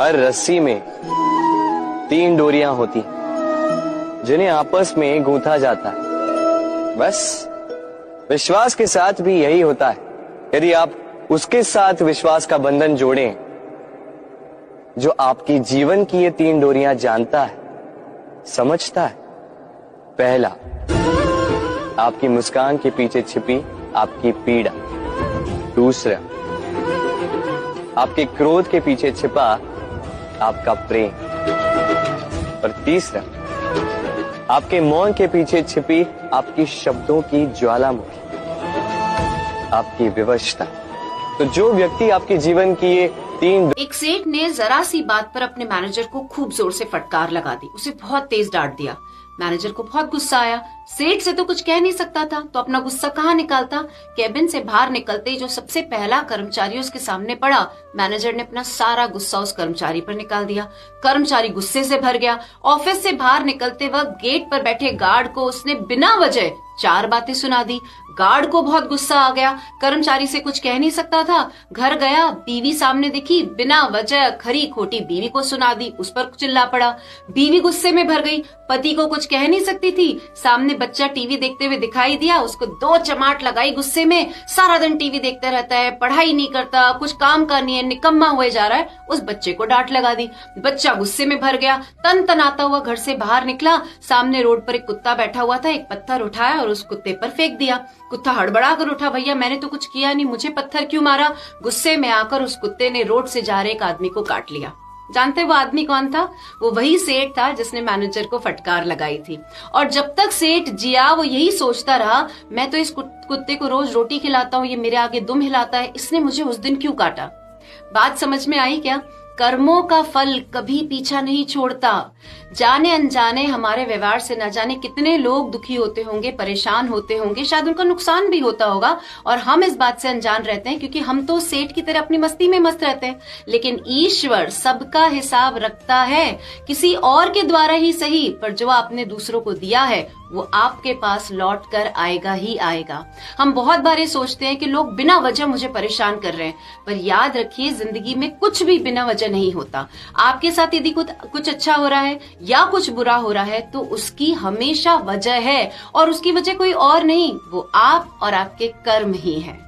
हर रस्सी में 3 डोरियां होती जिन्हें आपस में गूंथा जाता है। बस विश्वास के साथ भी यही होता है। यदि आप उसके साथ विश्वास का बंधन जोड़ें जो आपकी जीवन की ये 3 डोरियां जानता है, समझता है। पहला, आपकी मुस्कान के पीछे छिपी आपकी पीड़ा। दूसरा, आपके क्रोध के पीछे छिपा आपका प्रेम। और तीसरा, आपके मौन के पीछे छिपी आपकी शब्दों की ज्वालामुखी, आपकी विवशता। तो जो व्यक्ति आपके जीवन की ये 3 एक सेठ ने जरा सी बात पर अपने मैनेजर को खूब जोर से फटकार लगा दी, उसे बहुत तेज डांट दिया। मैनेजर को बहुत गुस्सा आया। सेठ से तो कुछ कह नहीं सकता था, तो अपना गुस्सा कहाँ निकालता। केबिन से बाहर निकलते ही जो सबसे पहला कर्मचारी उसके सामने पड़ा, मैनेजर ने अपना सारा गुस्सा उस कर्मचारी पर निकाल दिया। कर्मचारी गुस्से से भर गया। ऑफिस से बाहर निकलते वक्त गेट पर बैठे गार्ड को उसने बिना वजह 4 बातें सुना दी। गार्ड को बहुत गुस्सा आ गया। कर्मचारी से कुछ कह नहीं सकता था। घर गया, बीवी सामने दिखी, बिना वजह खरी खोटी बीवी को सुना दी, उस पर चिल्ला पड़ा। बीवी गुस्से में भर गई। पति को कुछ कह नहीं सकती थी। सामने बच्चा टीवी देखते हुए दिखाई दिया, उसको 2 चमाट लगाई गुस्से में। सारा दिन टीवी देखता रहता है, पढ़ाई नहीं करता, कुछ काम का नहीं है, निकम्मा हुए जा रहा है। उस बच्चे को डांट लगा दी। बच्चा गुस्से में भर गया, तन तनाता हुआ घर से बाहर निकला। सामने रोड पर एक कुत्ता बैठा हुआ था। एक पत्थर उठाया और उस कुत्ते पर फेंक दिया। कुत्ता हड़बड़ा कर उठा, भैया मैंने तो कुछ किया नहीं, मुझे पत्थर क्यों मारा। गुस्से में आकर उस कुत्ते ने रोड से जा रहे एक आदमी को काट लिया। जानते वो आदमी कौन था? वो वही सेठ था जिसने मैनेजर को फटकार लगाई थी। और जब तक सेठ जिया वो यही सोचता रहा, मैं तो इस कुत्ते को रोज रोटी खिलाता हूँ, ये मेरे आगे दुम हिलाता है, इसने मुझे उस दिन क्यों काटा। बात समझ में आई क्या? कर्मों का फल कभी पीछा नहीं छोड़ता। जाने अनजाने हमारे व्यवहार से न जाने कितने लोग दुखी होते होंगे, परेशान होते होंगे, शायद उनका नुकसान भी होता होगा और हम इस बात से अनजान रहते हैं, क्योंकि हम तो सेठ की तरह अपनी मस्ती में मस्त रहते हैं। लेकिन ईश्वर सबका हिसाब रखता है, किसी और के द्वारा ही सही, पर जो आपने दूसरों को दिया है वो आपके पास लौट कर आएगा ही आएगा। हम बहुत बार ये सोचते हैं कि लोग बिना वजह मुझे परेशान कर रहे हैं, पर याद रखिए जिंदगी में कुछ भी बिना वजह नहीं होता। आपके साथ यदि कुछ अच्छा हो रहा है या कुछ बुरा हो रहा है तो उसकी हमेशा वजह है, और उसकी वजह कोई और नहीं, वो आप और आपके कर्म ही है।